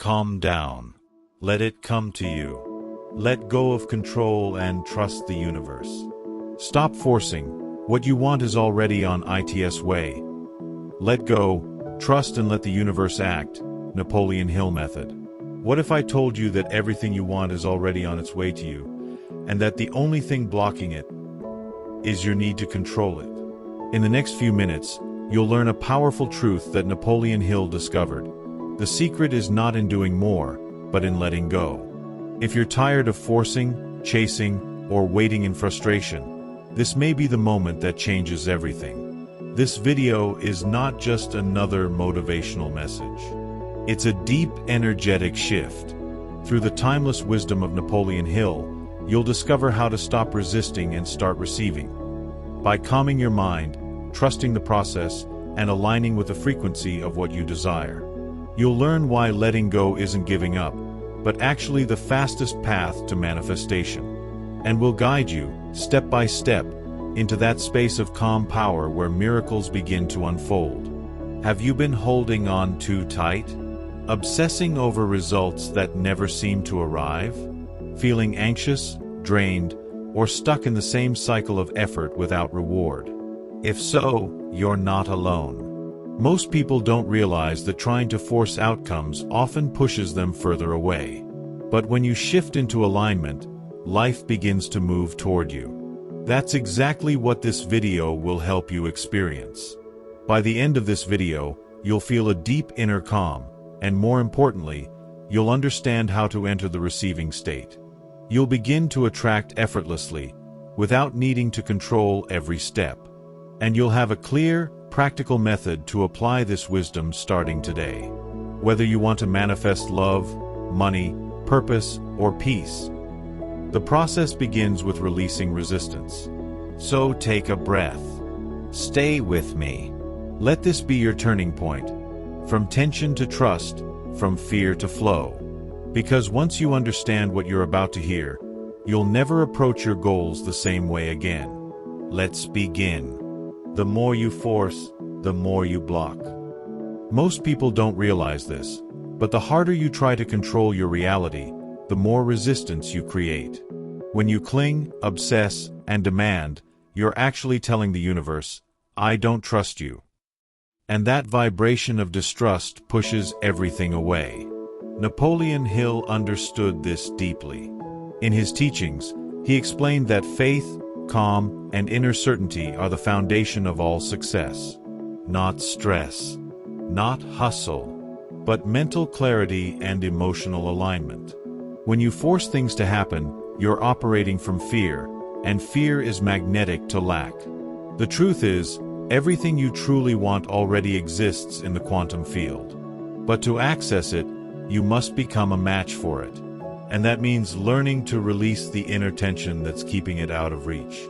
Calm down. Let it come to you. Let go of control and trust the universe. Stop forcing. What you want is already on its way. Let go, trust and let the universe act. Napoleon Hill method. What if I told you that everything you want is already on its way to you, and that the only thing blocking it is your need to control it? In the next few minutes, you'll learn a powerful truth that Napoleon Hill discovered. The secret is not in doing more, but in letting go. If you're tired of forcing, chasing, or waiting in frustration, this may be the moment that changes everything. This video is not just another motivational message. It's a deep, energetic shift. Through the timeless wisdom of Napoleon Hill, you'll discover how to stop resisting and start receiving. By calming your mind, trusting the process, and aligning with the frequency of what you desire, you'll learn why letting go isn't giving up, but actually the fastest path to manifestation. And we'll guide you, step by step, into that space of calm power where miracles begin to unfold. Have you been holding on too tight? Obsessing over results that never seem to arrive? Feeling anxious, drained, or stuck in the same cycle of effort without reward? If so, you're not alone. Most people don't realize that trying to force outcomes often pushes them further away. But when you shift into alignment, life begins to move toward you. That's exactly what this video will help you experience. By the end of this video, you'll feel a deep inner calm, and more importantly, you'll understand how to enter the receiving state. You'll begin to attract effortlessly, without needing to control every step. And you'll have a clear, practical method to apply this wisdom starting today. Whether you want to manifest love, money, purpose, or peace, the process begins with releasing resistance. So take a breath. Stay with me. Let this be your turning point. From tension to trust, from fear to flow. Because once you understand what you're about to hear, you'll never approach your goals the same way again. Let's begin. The more you force, the more you block. Most people don't realize this, but the harder you try to control your reality, the more resistance you create. When you cling, obsess, and demand, you're actually telling the universe, I don't trust you. And that vibration of distrust pushes everything away. Napoleon Hill understood this deeply. In his teachings, he explained that faith, calm, and inner certainty are the foundation of all success. Not stress, not hustle, but mental clarity and emotional alignment. When you force things to happen, you're operating from fear, and fear is magnetic to lack. The truth is, everything you truly want already exists in the quantum field. But to access it, you must become a match for it. And that means learning to release the inner tension that's keeping it out of reach.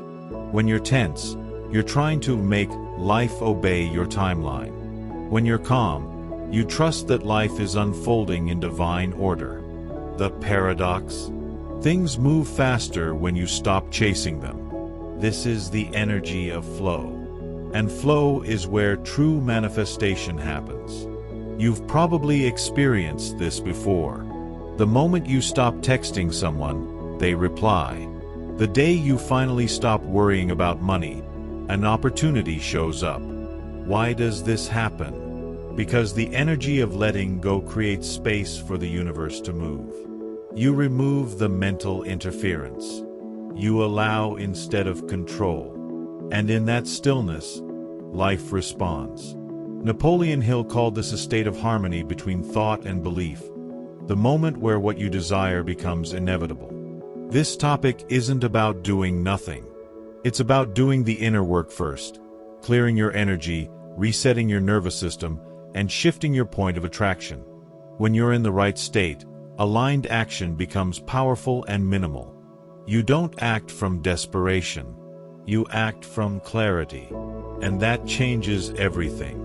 When you're tense, you're trying to make life obey your timeline. When you're calm, you trust that life is unfolding in divine order. The paradox? Things move faster when you stop chasing them. This is the energy of flow. And flow is where true manifestation happens. You've probably experienced this before. The moment you stop texting someone, they reply. The day you finally stop worrying about money, an opportunity shows up. Why does this happen? Because the energy of letting go creates space for the universe to move. You remove the mental interference. You allow instead of control. And in that stillness, life responds. Napoleon Hill called this a state of harmony between thought and belief, the moment where what you desire becomes inevitable. This topic isn't about doing nothing. It's about doing the inner work first, clearing your energy, resetting your nervous system, and shifting your point of attraction. When you're in the right state, aligned action becomes powerful and minimal. You don't act from desperation. You act from clarity. And that changes everything.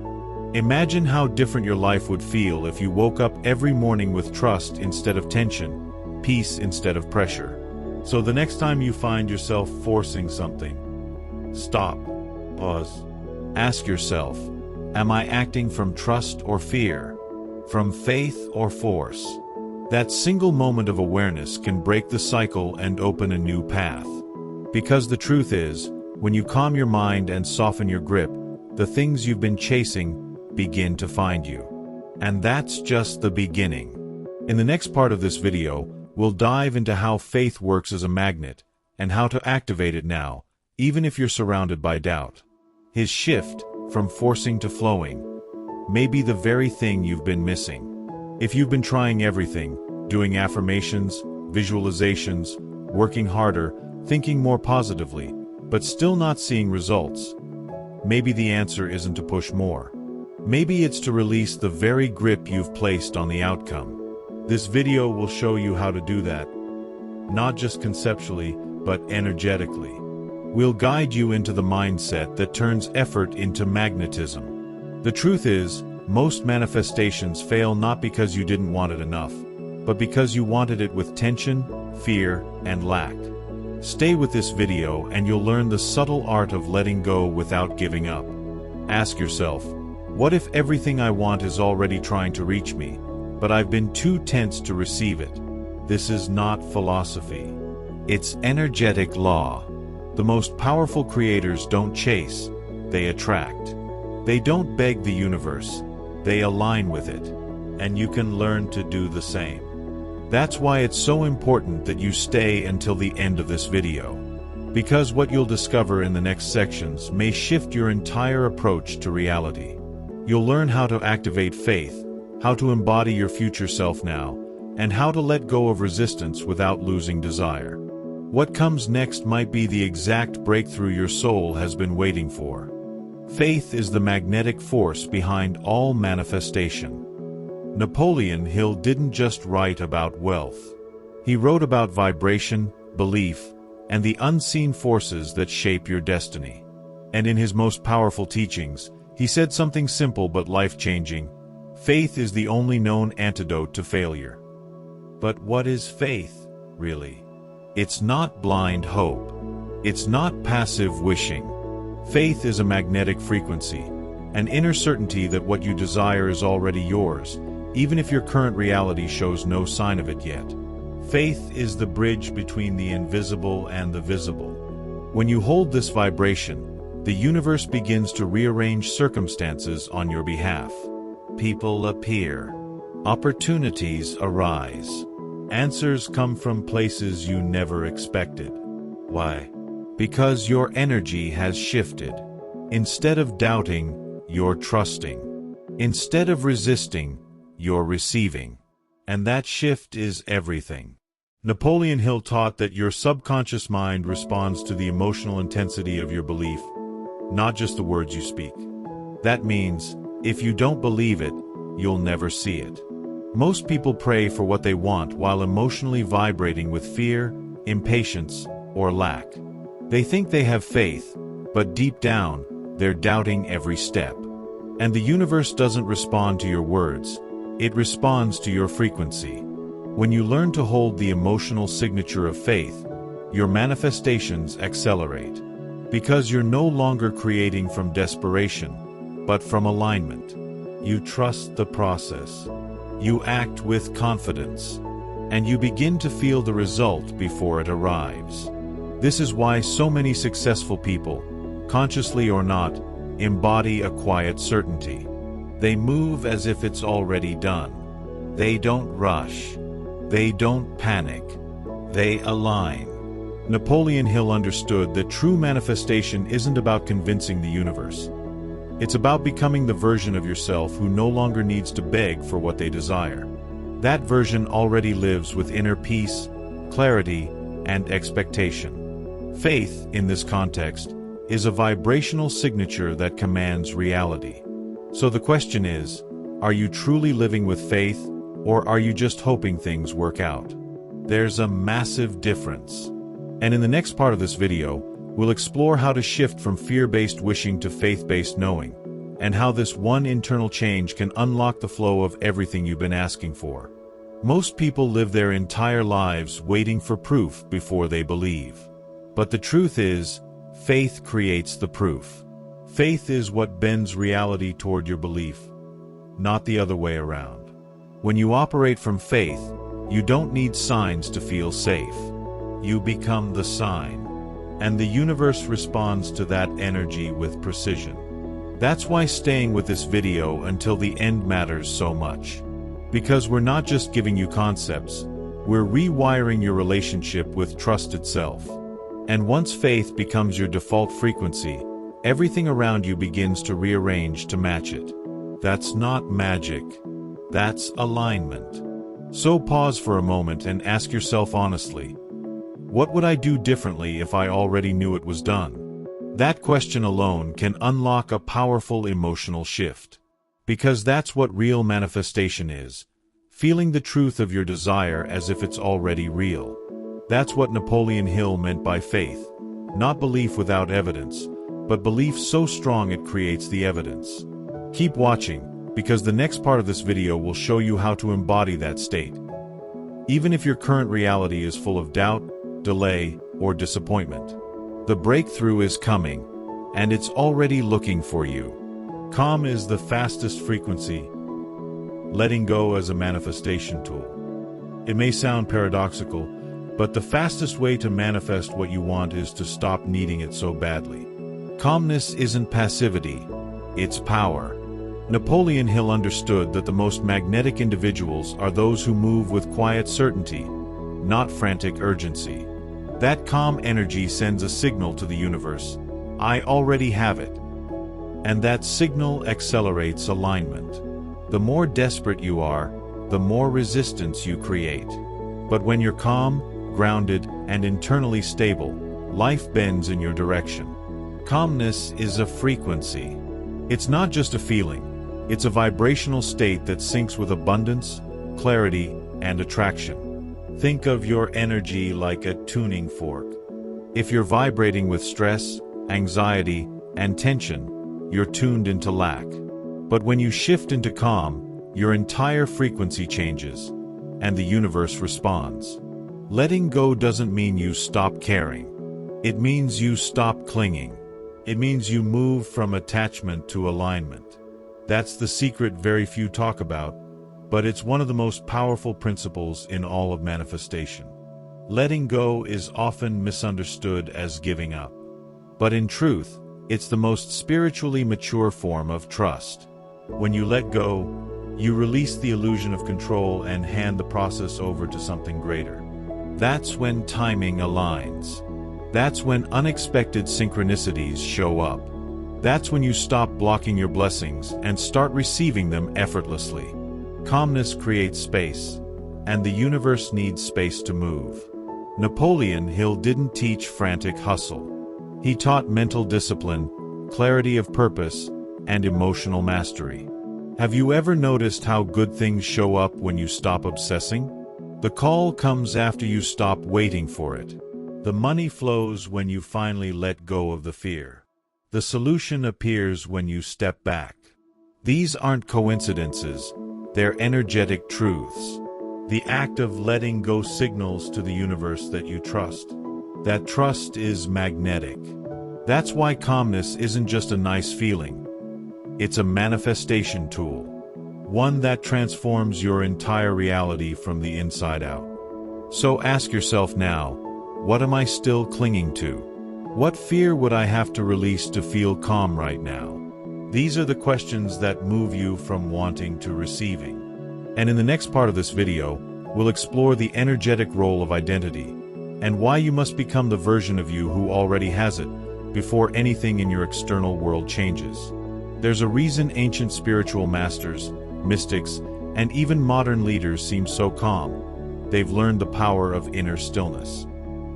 Imagine how different your life would feel if you woke up every morning with trust instead of tension, peace instead of pressure. So the next time you find yourself forcing something, stop, pause, ask yourself, am I acting from trust or fear? from faith or force. That single moment of awareness can break the cycle and open a new path. Because the truth is, when you calm your mind and soften your grip, the things you've been chasing begin to find you. And that's just the beginning. In the next part of this video, we'll dive into how faith works as a magnet, and how to activate it now, even if you're surrounded by doubt. His shift, from forcing to flowing, may be the very thing you've been missing. If you've been trying everything, doing affirmations, visualizations, working harder, thinking more positively, but still not seeing results, maybe the answer isn't to push more. Maybe it's to release the very grip you've placed on the outcome. This video will show you how to do that, not just conceptually, but energetically. We'll guide you into the mindset that turns effort into magnetism. The truth is, most manifestations fail not because you didn't want it enough, but because you wanted it with tension, fear, and lack. Stay with this video and you'll learn the subtle art of letting go without giving up. Ask yourself, what if everything I want is already trying to reach me, but I've been too tense to receive it? This is not philosophy. It's energetic law. The most powerful creators don't chase, they attract. They don't beg the universe, they align with it. And you can learn to do the same. That's why it's so important that you stay until the end of this video. Because what you'll discover in the next sections may shift your entire approach to reality. You'll learn how to activate faith, how to embody your future self now, and how to let go of resistance without losing desire. What comes next might be the exact breakthrough your soul has been waiting for. Faith is the magnetic force behind all manifestation. Napoleon Hill didn't just write about wealth. He wrote about vibration, belief, and the unseen forces that shape your destiny. And in his most powerful teachings, he said something simple but life-changing: faith is the only known antidote to failure. But what is faith, really? It's not blind hope. It's not passive wishing. Faith is a magnetic frequency, an inner certainty that what you desire is already yours, even if your current reality shows no sign of it yet. Faith is the bridge between the invisible and the visible. When you hold this vibration, the universe begins to rearrange circumstances on your behalf. People appear. Opportunities arise. Answers come from places you never expected. Why? Because your energy has shifted. Instead of doubting, you're trusting. Instead of resisting, you're receiving. And that shift is everything. Napoleon Hill taught that your subconscious mind responds to the emotional intensity of your belief, not just the words you speak. That means, if you don't believe it, you'll never see it. Most people pray for what they want while emotionally vibrating with fear, impatience, or lack. They think they have faith, but deep down, they're doubting every step. And the universe doesn't respond to your words, it responds to your frequency. When you learn to hold the emotional signature of faith, your manifestations accelerate. Because you're no longer creating from desperation, but from alignment. You trust the process. You act with confidence. And you begin to feel the result before it arrives. This is why so many successful people, consciously or not, embody a quiet certainty. They move as if it's already done. They don't rush. They don't panic. They align. Napoleon Hill understood that true manifestation isn't about convincing the universe. It's about becoming the version of yourself who no longer needs to beg for what they desire. That version already lives with inner peace, clarity, and expectation. Faith, in this context, is a vibrational signature that commands reality. So the question is, are you truly living with faith, or are you just hoping things work out? There's a massive difference. And in the next part of this video, we'll explore how to shift from fear-based wishing to faith-based knowing, and how this one internal change can unlock the flow of everything you've been asking for. Most people live their entire lives waiting for proof before they believe. But the truth is, faith creates the proof. Faith is what bends reality toward your belief, not the other way around. When you operate from faith, you don't need signs to feel safe. You become the sign. And the universe responds to that energy with precision. That's why staying with this video until the end matters so much. Because we're not just giving you concepts, we're rewiring your relationship with trust itself. And once faith becomes your default frequency, everything around you begins to rearrange to match it. That's not magic. That's alignment. So pause for a moment and ask yourself honestly, what would I do differently if I already knew it was done? That question alone can unlock a powerful emotional shift. Because that's what real manifestation is, feeling the truth of your desire as if it's already real. That's what Napoleon Hill meant by faith, not belief without evidence, but belief so strong it creates the evidence. Keep watching, because the next part of this video will show you how to embody that state. Even if your current reality is full of doubt, delay, or disappointment, the breakthrough is coming, and it's already looking for you. Calm is the fastest frequency. Letting go as a manifestation tool. It may sound paradoxical, but the fastest way to manifest what you want is to stop needing it so badly. Calmness isn't passivity, it's power. Napoleon Hill understood that the most magnetic individuals are those who move with quiet certainty, not frantic urgency. That calm energy sends a signal to the universe, I already have it. And that signal accelerates alignment. The more desperate you are, the more resistance you create. But when you're calm, grounded, and internally stable, life bends in your direction. Calmness is a frequency. It's not just a feeling, it's a vibrational state that syncs with abundance, clarity, and attraction. Think of your energy like a tuning fork. If you're vibrating with stress, anxiety, and tension, you're tuned into lack. But when you shift into calm, your entire frequency changes, and the universe responds. Letting go doesn't mean you stop caring. It means you stop clinging. It means you move from attachment to alignment. That's the secret very few talk about, but it's one of the most powerful principles in all of manifestation. Letting go is often misunderstood as giving up. But in truth, it's the most spiritually mature form of trust. When you let go, you release the illusion of control and hand the process over to something greater. That's when timing aligns. That's when unexpected synchronicities show up. That's when you stop blocking your blessings and start receiving them effortlessly. Calmness creates space, and the universe needs space to move. Napoleon Hill didn't teach frantic hustle. He taught mental discipline, clarity of purpose, and emotional mastery. Have you ever noticed how good things show up when you stop obsessing? The call comes after you stop waiting for it. The money flows when you finally let go of the fear. The solution appears when you step back. These aren't coincidences, they're energetic truths. The act of letting go signals to the universe that you trust. That trust is magnetic. That's why calmness isn't just a nice feeling. It's a manifestation tool. One that transforms your entire reality from the inside out. So ask yourself now, what am I still clinging to? What fear would I have to release to feel calm right now? These are the questions that move you from wanting to receiving. And in the next part of this video, we'll explore the energetic role of identity and why you must become the version of you who already has it before anything in your external world changes. There's a reason ancient spiritual masters, mystics, and even modern leaders seem so calm. They've learned the power of inner stillness.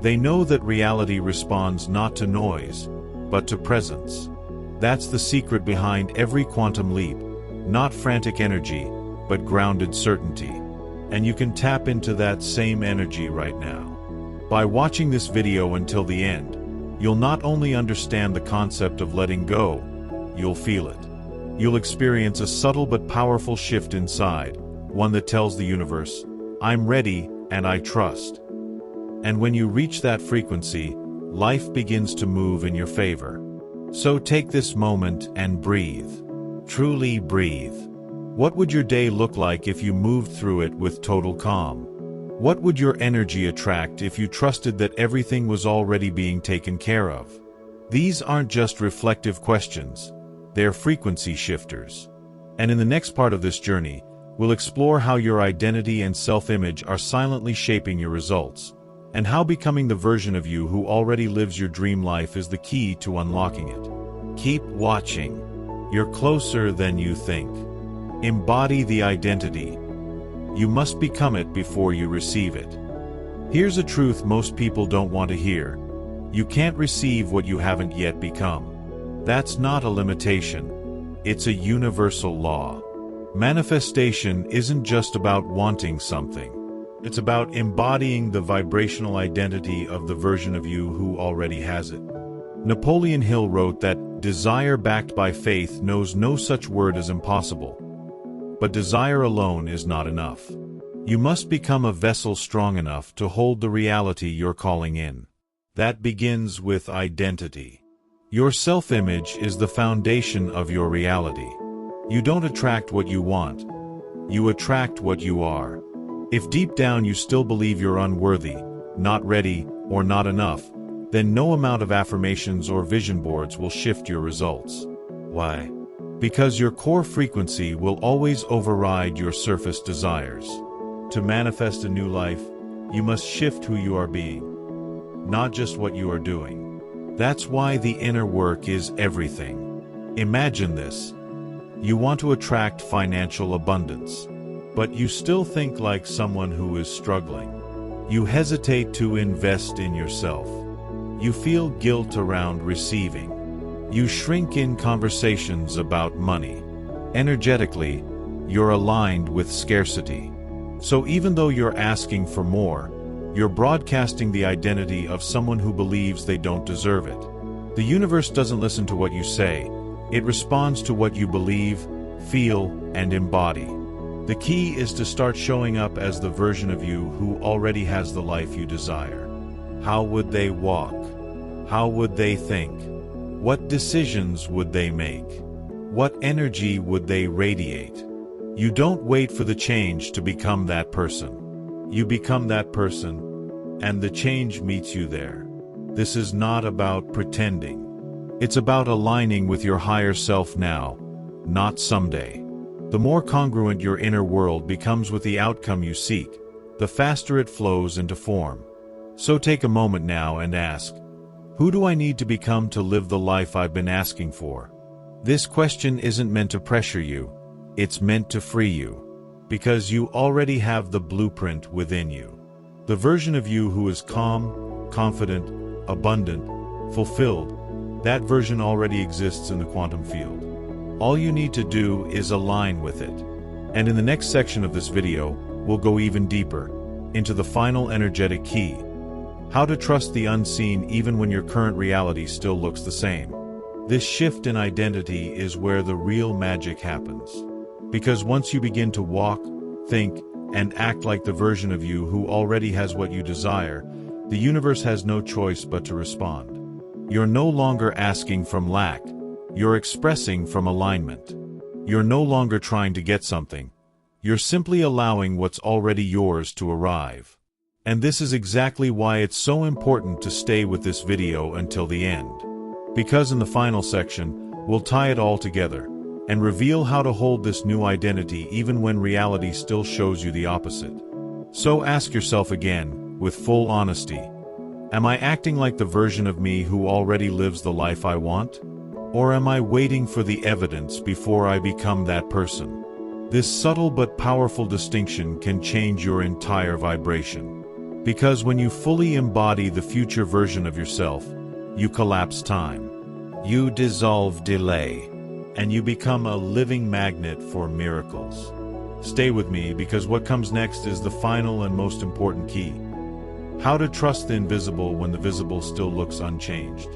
They know that reality responds not to noise, but to presence. That's the secret behind every quantum leap, not frantic energy, but grounded certainty. And you can tap into that same energy right now. By watching this video until the end, you'll not only understand the concept of letting go, you'll feel it. You'll experience a subtle but powerful shift inside, one that tells the universe, I'm ready and I trust. And when you reach that frequency, life begins to move in your favor. So take this moment and breathe. Truly breathe. What would your day look like if you moved through it with total calm? What would your energy attract if you trusted that everything was already being taken care of? These aren't just reflective questions, they're frequency shifters. And in the next part of this journey, we'll explore how your identity and self-image are silently shaping your results, and how becoming the version of you who already lives your dream life is the key to unlocking it. Keep watching. You're closer than you think. Embody the identity. You must become it before you receive it. Here's a truth most people don't want to hear. You can't receive what you haven't yet become. That's not a limitation. It's a universal law. Manifestation isn't just about wanting something. It's about embodying the vibrational identity of the version of you who already has it. Napoleon Hill wrote that desire backed by faith knows no such word as impossible. But desire alone is not enough. You must become a vessel strong enough to hold the reality you're calling in. That begins with identity. Your self-image is the foundation of your reality. You don't attract what you want. You attract what you are. If deep down you still believe you're unworthy, not ready, or not enough, then no amount of affirmations or vision boards will shift your results. Why? Because your core frequency will always override your surface desires. To manifest a new life, you must shift who you are being, not just what you are doing. That's why the inner work is everything. Imagine this. You want to attract financial abundance, but you still think like someone who is struggling. You hesitate to invest in yourself. You feel guilt around receiving. You shrink in conversations about money. Energetically, you're aligned with scarcity. So even though you're asking for more, you're broadcasting the identity of someone who believes they don't deserve it. The universe doesn't listen to what you say. It responds to what you believe, feel, and embody. The key is to start showing up as the version of you who already has the life you desire. How would they walk? How would they think? What decisions would they make? What energy would they radiate? You don't wait for the change to become that person. You become that person, and the change meets you there. This is not about pretending. It's about aligning with your higher self now, not someday. The more congruent your inner world becomes with the outcome you seek, the faster it flows into form. So take a moment now and ask, who do I need to become to live the life I've been asking for? This question isn't meant to pressure you, it's meant to free you. Because you already have the blueprint within you. The version of you who is calm, confident, abundant, fulfilled, that version already exists in the quantum field. All you need to do is align with it. And in the next section of this video, we'll go even deeper, into the final energetic key. How to trust the unseen even when your current reality still looks the same. This shift in identity is where the real magic happens. Because once you begin to walk, think, and act like the version of you who already has what you desire, the universe has no choice but to respond. You're no longer asking from lack, you're expressing from alignment. You're no longer trying to get something, you're simply allowing what's already yours to arrive. And this is exactly why it's so important to stay with this video until the end. Because in the final section, we'll tie it all together, and reveal how to hold this new identity even when reality still shows you the opposite. So ask yourself again, with full honesty, am I acting like the version of me who already lives the life I want? Or am I waiting for the evidence before I become that person? This subtle but powerful distinction can change your entire vibration. Because when you fully embody the future version of yourself, you collapse time. You dissolve delay. And you become a living magnet for miracles. Stay with me because what comes next is the final and most important key. How to trust the invisible when the visible still looks unchanged.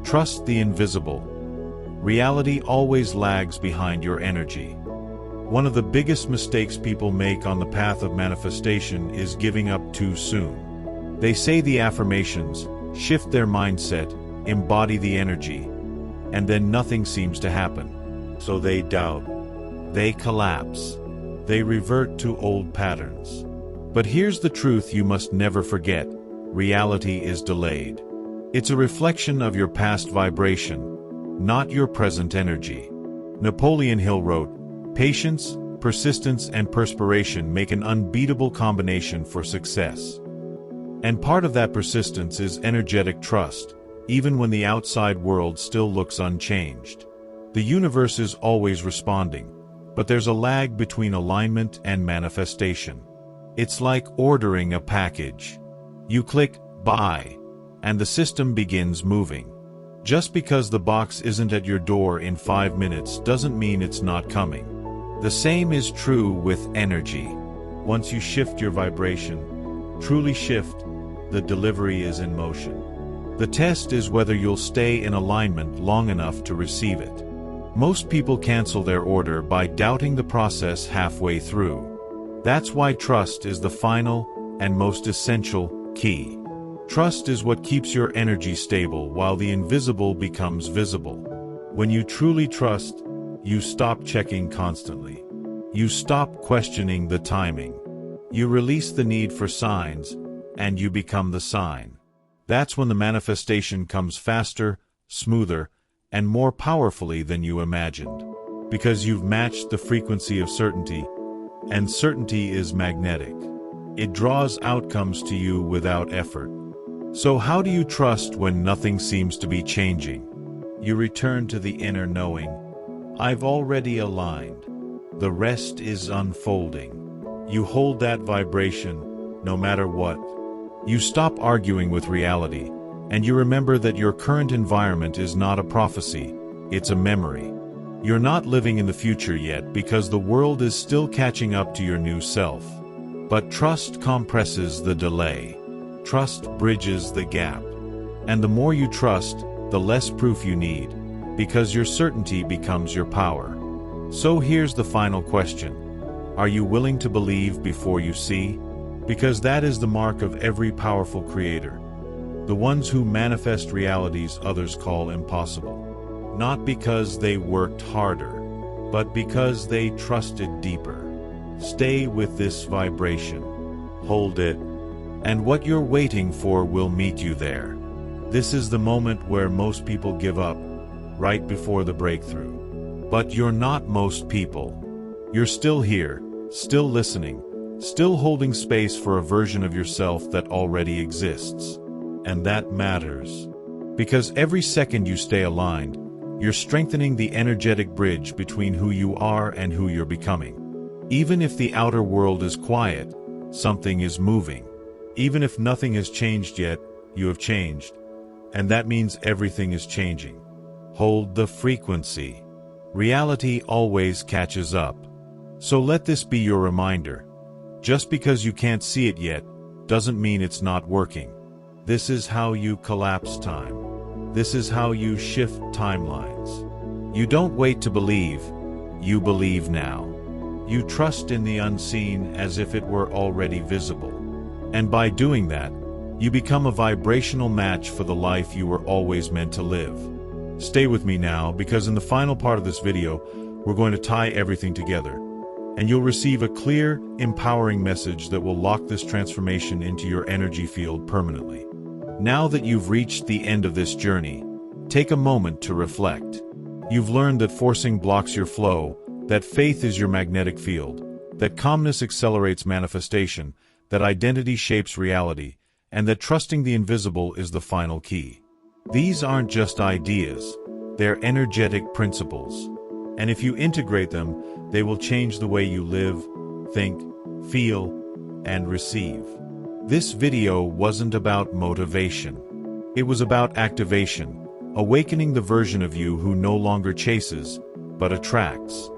Trust the invisible. Reality always lags behind your energy. One of the biggest mistakes people make on the path of manifestation is giving up too soon. They say the affirmations, shift their mindset, embody the energy, and then nothing seems to happen. So they doubt. They collapse. They revert to old patterns. But here's the truth you must never forget. Reality is delayed. It's a reflection of your past vibration, not your present energy. Napoleon Hill wrote, "Patience, persistence, and perspiration make an unbeatable combination for success." And part of that persistence is energetic trust, even when the outside world still looks unchanged. The universe is always responding, but there's a lag between alignment and manifestation. It's like ordering a package. You click buy, and the system begins moving. Just because the box isn't at your door in 5 minutes doesn't mean it's not coming. The same is true with energy. Once you shift your vibration, truly shift, the delivery is in motion. The test is whether you'll stay in alignment long enough to receive it. Most people cancel their order by doubting the process halfway through. That's why trust is the final and most essential key. Trust is what keeps your energy stable while the invisible becomes visible. When you truly trust, you stop checking constantly. You stop questioning the timing. You release the need for signs, and you become the sign. That's when the manifestation comes faster, smoother, and more powerfully than you imagined. Because you've matched the frequency of certainty, and certainty is magnetic. It draws outcomes to you without effort. So how do you trust when nothing seems to be changing? You return to the inner knowing. I've already aligned. The rest is unfolding. You hold that vibration, no matter what. You stop arguing with reality, and you remember that your current environment is not a prophecy, it's a memory. You're not living in the future yet because the world is still catching up to your new self. But trust compresses the delay. Trust bridges the gap. And the more you trust, the less proof you need, because your certainty becomes your power. So here's the final question. Are you willing to believe before you see? Because that is the mark of every powerful creator. The ones who manifest realities others call impossible. Not because they worked harder, but because they trusted deeper. Stay with this vibration. Hold it. And what you're waiting for will meet you there. This is the moment where most people give up, right before the breakthrough. But you're not most people. You're still here, still listening, still holding space for a version of yourself that already exists. And that matters. Because every second you stay aligned, you're strengthening the energetic bridge between who you are and who you're becoming. Even if the outer world is quiet, something is moving. Even if nothing has changed yet, you have changed. And that means everything is changing. Hold the frequency. Reality always catches up. So let this be your reminder. Just because you can't see it yet, doesn't mean it's not working. This is how you collapse time. This is how you shift timelines. You don't wait to believe, you believe now. You trust in the unseen as if it were already visible. And by doing that, you become a vibrational match for the life you were always meant to live. Stay with me now, because in the final part of this video, we're going to tie everything together. And you'll receive a clear, empowering message that will lock this transformation into your energy field permanently. Now that you've reached the end of this journey, take a moment to reflect. You've learned that forcing blocks your flow, that faith is your magnetic field, that calmness accelerates manifestation, that identity shapes reality, and that trusting the invisible is the final key. These aren't just ideas, they're energetic principles. And if you integrate them, they will change the way you live, think, feel, and receive. This video wasn't about motivation. It was about activation, awakening the version of you who no longer chases, but attracts.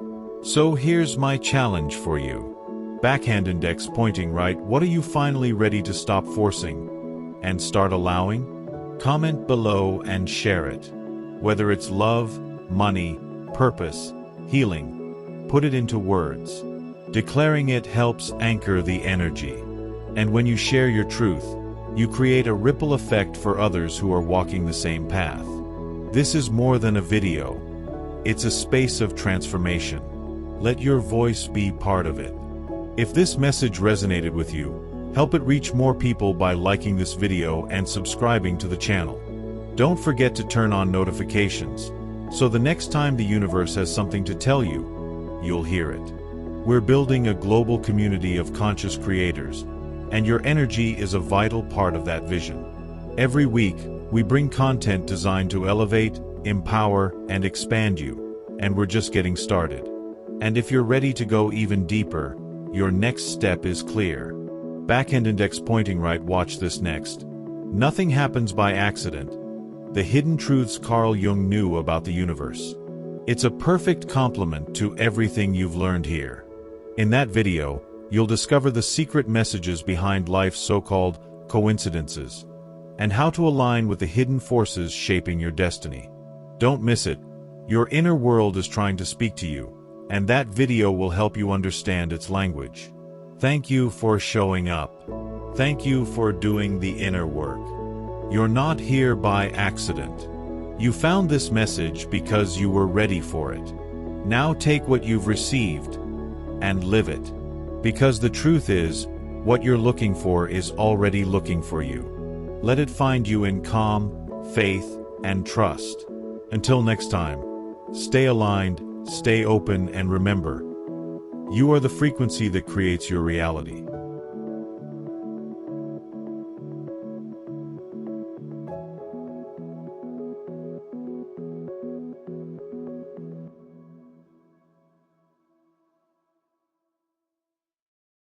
So here's my challenge for you. Backhand index pointing right, what are you finally ready to stop forcing and start allowing? Comment below and share it. Whether it's love, money, purpose, healing, put it into words. Declaring it helps anchor the energy. And when you share your truth, you create a ripple effect for others who are walking the same path. This is more than a video. It's a space of transformation. Let your voice be part of it. If this message resonated with you, help it reach more people by liking this video and subscribing to the channel. Don't forget to turn on notifications, so the next time the universe has something to tell you, you'll hear it. We're building a global community of conscious creators, and your energy is a vital part of that vision. Every week, we bring content designed to elevate, empower, and expand you, and we're just getting started. And if you're ready to go even deeper, your next step is clear. Back-end index pointing right. Watch this next. Nothing happens by accident. The hidden truths Carl Jung knew about the universe. It's a perfect complement to everything you've learned here. In that video, you'll discover the secret messages behind life's so-called coincidences, and how to align with the hidden forces shaping your destiny. Don't miss it. Your inner world is trying to speak to you, and that video will help you understand its language. Thank you for showing up. Thank you for doing the inner work. You're not here by accident. You found this message because you were ready for it. Now take what you've received and live it. Because the truth is, what you're looking for is already looking for you. Let it find you in calm, faith, and trust. Until next time, stay aligned, stay open, and remember, you are the frequency that creates your reality.